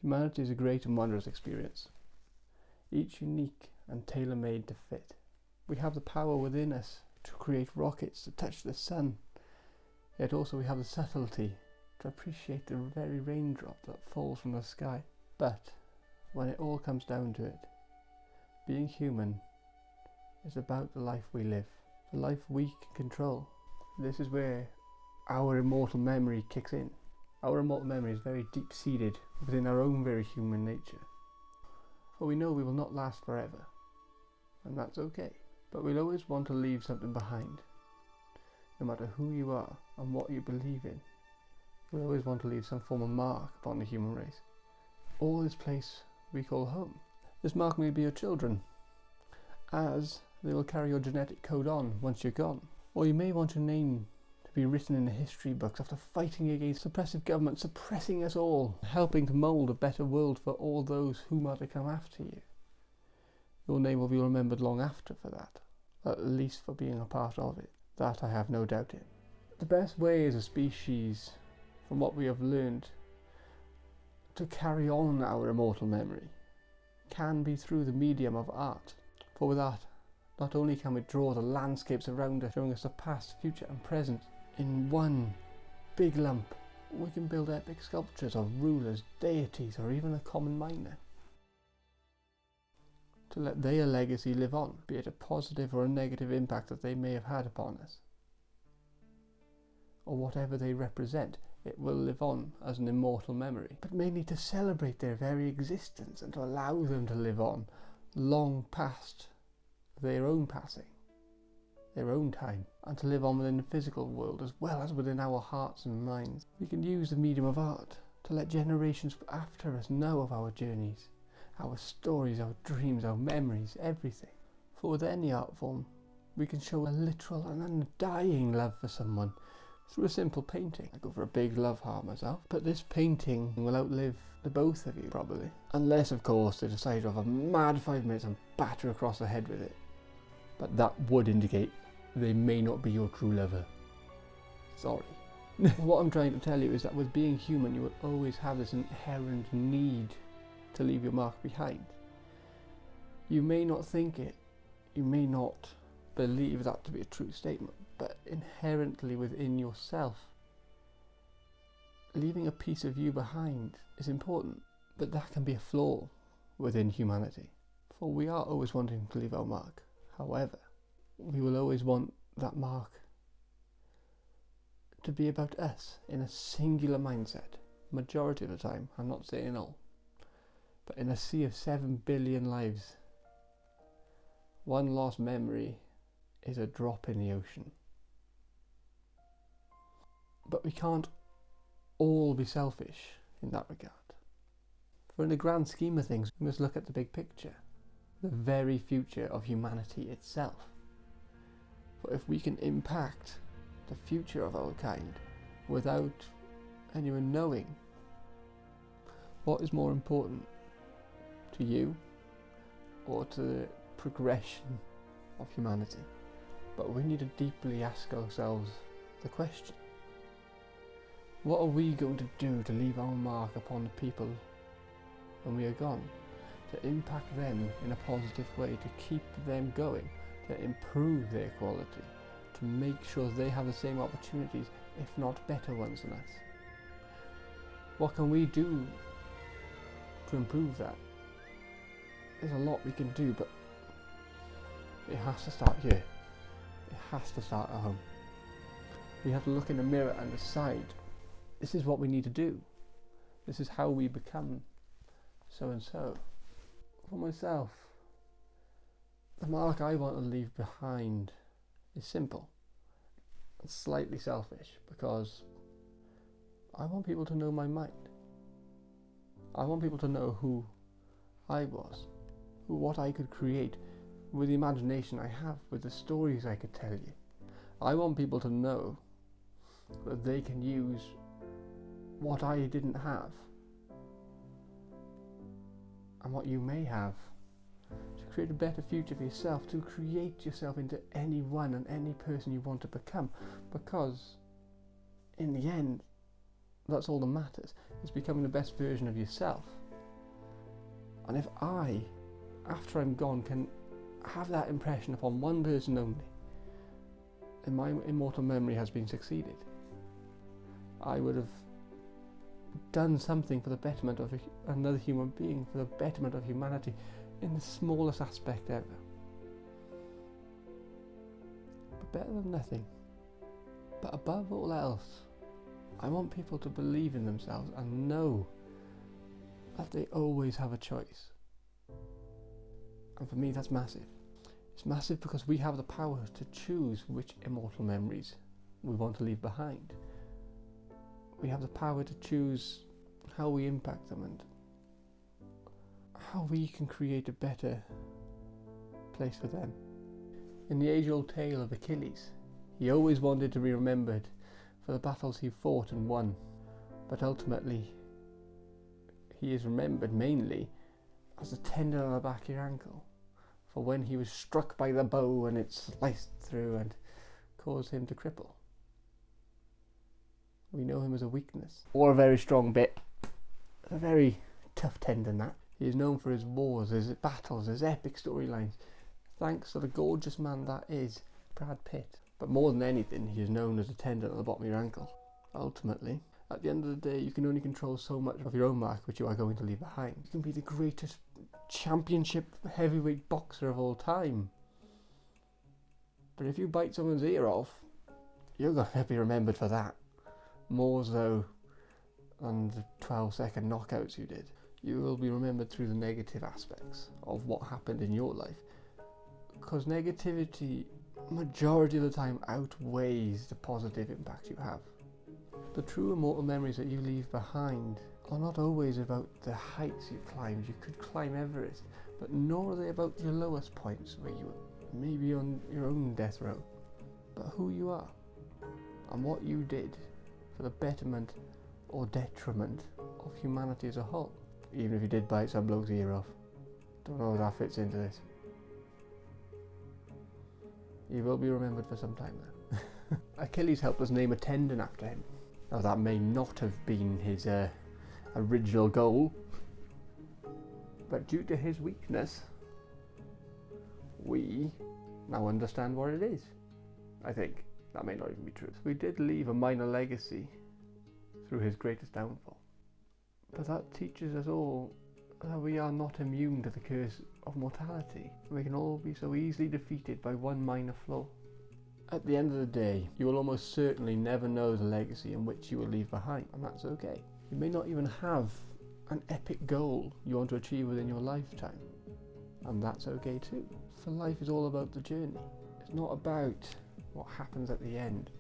Humanity is a great and wondrous experience, each unique and tailor-made to fit. We have the power within us to create rockets to touch the sun, yet also we have the subtlety to appreciate the very raindrop that falls from the sky. But when it all comes down to it, being human is about the life we live, the life we can control. This is where our immortal memory kicks in. Our immortal memory is very deep-seated within our own very human nature. For we know we will not last forever, and that's okay. But we'll always want to leave something behind. No matter who you are and what you believe in, we'll always want to leave some form of mark upon the human race, or this place we call home. This mark may be your children, as they will carry your genetic code on once you're gone. Or you may want your name to be written in the history books after fighting against oppressive governments, suppressing us all, helping to mould a better world for all those who are to come after you. Your name will be remembered long after for that, at least for being a part of it. That I have no doubt in. The best way as a species, from what we have learned, to carry on our immortal memory can be through the medium of art. For with art, not only can we draw the landscapes around us, showing us the past, future and present in one big lump, we can build epic sculptures of rulers, deities or even a common miner, to let their legacy live on, be it a positive or a negative impact that they may have had upon us. Or whatever they represent, it will live on as an immortal memory, but mainly to celebrate their very existence and to allow them to live on long past their own passing, their own time, and to live on within the physical world as well as within our hearts and minds. We can use the medium of art to let generations after us know of our journeys, our stories, our dreams, our memories, everything. For with any art form, we can show a literal and undying love for someone through a simple painting. I go for a big love heart myself, but this painting will outlive the both of you probably. Unless of course they decide to have a mad 5 minutes and batter across the head with it. But that would indicate they may not be your true lover. Sorry. What I'm trying to tell you is that with being human, you will always have this inherent need to leave your mark behind. You may not think it, you may not believe that to be a true statement, but inherently within yourself, leaving a piece of you behind is important. But that can be a flaw within humanity, for we are always wanting to leave our mark. However, we will always want that mark to be about us in a singular mindset. Majority of the time, I'm not saying all, but in a sea of 7 billion lives, one lost memory is a drop in the ocean. But we can't all be selfish in that regard. For in the grand scheme of things, we must look at the big picture, the very future of humanity itself. For if we can impact the future of our kind without anyone knowing, what is more important to you or to the progression of humanity? But we need to deeply ask ourselves the question, what are we going to do to leave our mark upon the people when we are gone? To impact them in a positive way, to keep them going, to improve their quality, to make sure they have the same opportunities, if not better ones than us. What can we do to improve that? There's a lot we can do, but it has to start here. It has to start at home. We have to look in the mirror and decide, this is what we need to do. This is how we become so and so. For myself, the mark I want to leave behind is simple and slightly selfish, because I want people to know my mind. I want people to know who I was, what I could create with the imagination I have, with the stories I could tell you. I want people to know that they can use what I didn't have and what you may have to create a better future for yourself, to create yourself into anyone and any person you want to become, because in the end that's all that matters. It's becoming the best version of yourself. And if I, after I'm gone, can have that impression upon one person only, then my immortal memory has been succeeded. I would have done something for the betterment of another human being, for the betterment of humanity, in the smallest aspect ever. But better than nothing. But above all else, I want people to believe in themselves and know that they always have a choice. And for me, that's massive. It's massive because we have the power to choose which immortal memories we want to leave behind. We have the power to choose how we impact them and how we can create a better place for them. In the age-old tale of Achilles, he always wanted to be remembered for the battles he fought and won, but ultimately he is remembered mainly as the tendon on the back of your ankle, for when he was struck by the bow and it sliced through and caused him to cripple. We know him as a weakness, or a very strong bit, a very tough tendon that. He is known for his wars, his battles, his epic storylines, thanks to the gorgeous man that is Brad Pitt. But more than anything, he is known as a tendon at the bottom of your ankle. Ultimately, at the end of the day, you can only control so much of your own mark which you are going to leave behind. You can be the greatest championship heavyweight boxer of all time, but if you bite someone's ear off, you're going to be remembered for that, more so than the 12-second knockouts you did. You will be remembered through the negative aspects of what happened in your life, because negativity majority of the time outweighs the positive impact you have. The true immortal memories that you leave behind are not always about the heights you climbed. You could climb Everest, but nor are they about your lowest points where you may be on your own death row, but who you are and what you did for the betterment or detriment of humanity as a whole. Even if you did bite some bloke's ear off. Don't know how that fits into this. He will be remembered for some time now. Achilles helped us name a tendon after him. Now that may not have been his original goal, but due to his weakness, we now understand what it is. I think that may not even be true. So we did leave a minor legacy through his greatest downfall, but that teaches us all that we are not immune to the curse of mortality. We can all be so easily defeated by one minor flaw. At the end of the day, you will almost certainly never know the legacy in which you will leave behind, and that's okay. You may not even have an epic goal you want to achieve within your lifetime, and that's okay too. For life is all about the journey. It's not about what happens at the end.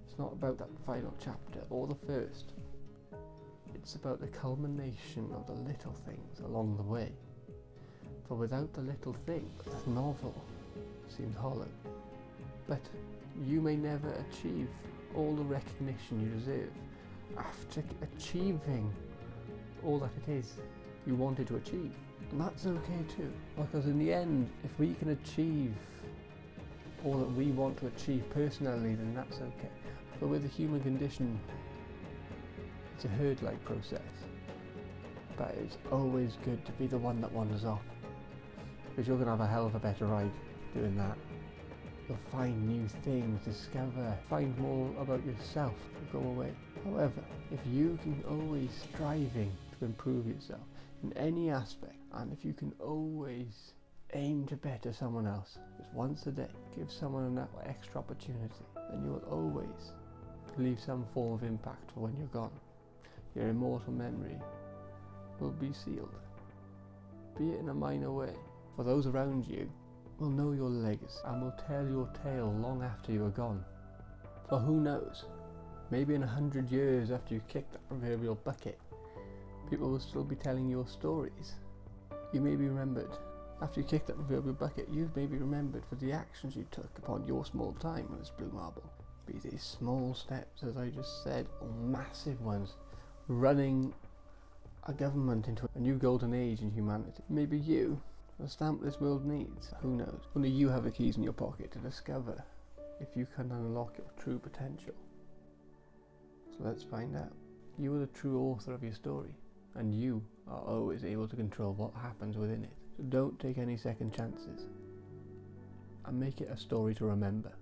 It's not about that final chapter or the first. It's about the culmination of the little things along the way. For without the little thing, the novel seems hollow. But you may never achieve all the recognition you deserve after achieving all that it is you wanted to achieve. And that's okay too, because in the end, if we can achieve all that we want to achieve personally, then that's okay. But with the human condition, it's a herd-like process. But it's always good to be the one that wanders off, because you're going to have a hell of a better ride doing that. You'll find new things, discover, find more about yourself to go away. However, if you can always striving to improve yourself in any aspect, and if you can always aim to better someone else, just once a day, give someone that extra opportunity, then you will always leave some form of impact for when you're gone. Your immortal memory will be sealed, be it in a minor way. For those around you will know your legacy and will tell your tale long after you are gone. For who knows, maybe in 100 years after you kick that proverbial bucket, people will still be telling your stories. You may be remembered. After you kick that proverbial bucket, you may be remembered for the actions you took upon your small time on this blue marble. Be these small steps, as I just said, or massive ones, running a government into a new golden age in humanity. Maybe you, the stamp this world needs. Who knows? Only you have the keys in your pocket to discover if you can unlock your true potential. So let's find out. You are the true author of your story. and you are always able to control what happens within it. So don't take any second chances, and make it a story to remember.